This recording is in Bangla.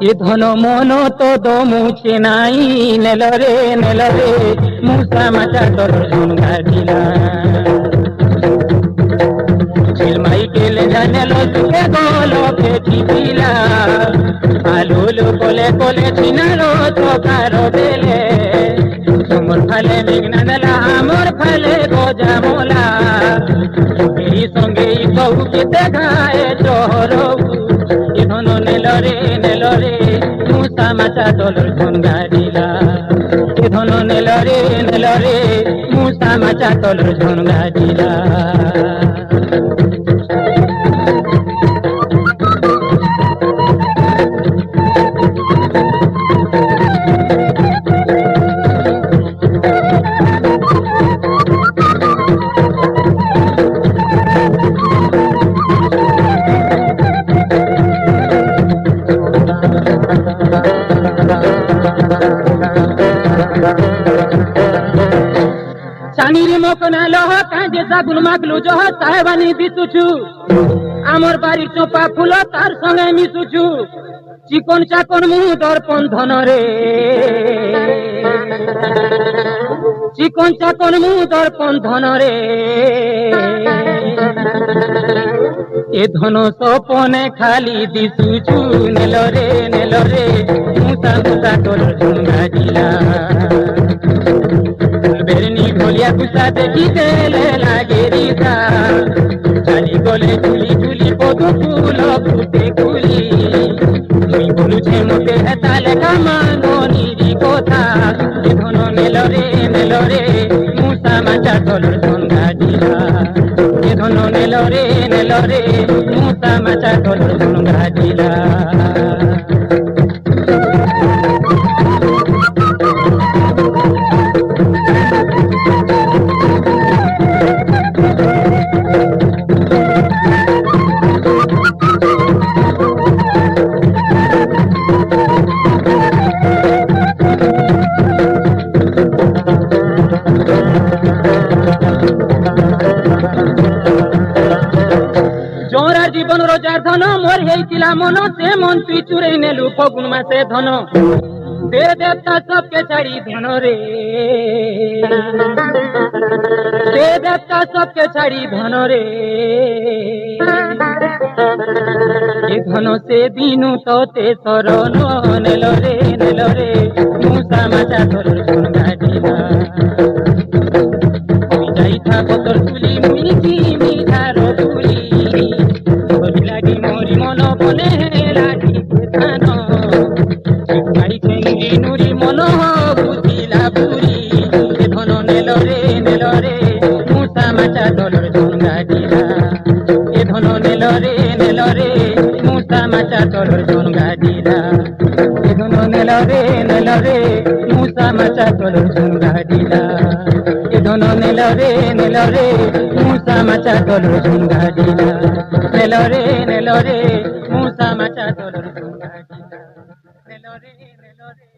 এ ধন মন তো দমুছে নাই নেলরে নেলরে মুসা মাচা তোর গাড়িলা মাইকেল জানেলো সুখে গলকে চিপিলা আলুলু কোলে কোলে চিনালো চকার বেলে তোমার ফালে মেঘনা নেলা আমার ফালে গজা মোলা এই সঙ্গে কৌকে দেখায় চহরবু এ ধন নেলরে নেলরে মুসা মাচা তোর গাড়িলা এ ধন নেলরে নেলরে মুসা মাচা তোর গাড়িলা চানির মকনা লহ কাঁদে জাগুন মাগলু জহ সাহেবানি দিতুছু আমার বাড়ির চোপা ফুল তার সঙ্গে মিশুছু চিকন চাকন মু দর্পণ ধনরে চিকন চাকন মু দর্পণ ধনরে এ ধন সপনে খালি দিশুছু নেলরে নেলরে মুসা মুসা তোর গাড়িলা বেরনি ঢোলিয়া কুসা দেখিতে লাগে রিসা চালি গলে ঝুলি ঝুলি পদু ফুল ফুটে কুলি তুই বলুছে মোটে হেতালে কামাঙ্গনিরি কথা এ ধন নেলরে নেলরে মুসা মাচা তোর গাড়িলা এ ধন নেলরে নেলরে মুসা মাচা তোর গাড়িলা জোরার জীবন রোজার ধন মোর হয়েছিলা মন সে মন তুই চুরাই নেলু ফগুন মাসে ধন দে দেবতা সবকে ছাড়ি ধন রে দে দেবতা সবকে ছাড়ি ধন রে এ ধন সে দিনু তোতে শরণ নেলরে নেলরে মুসা মাচা তোর গাড়িলা তুই যাই থাক তোর তুলি মুই কি মিঠার তুলি লাগি মোরি মন বনে লাগি ধান নুরি মন বুঝিলা পুরি ধন নেলরে নেলরে মুসা মাচা তোর গাড়িলা এ ধন নেলরে নেলরে মুসা মাচা তোর গাড়িলা এ ধন নেলরে নেলরে মুসা মাচা তোর গাড়িলা এ ধন নেলরে নেলরে মুসা মাচা তোর গাড়িলা নেলরে নেলরে মুসা মাচা তোর গাড়িলা নেলরে নেলরে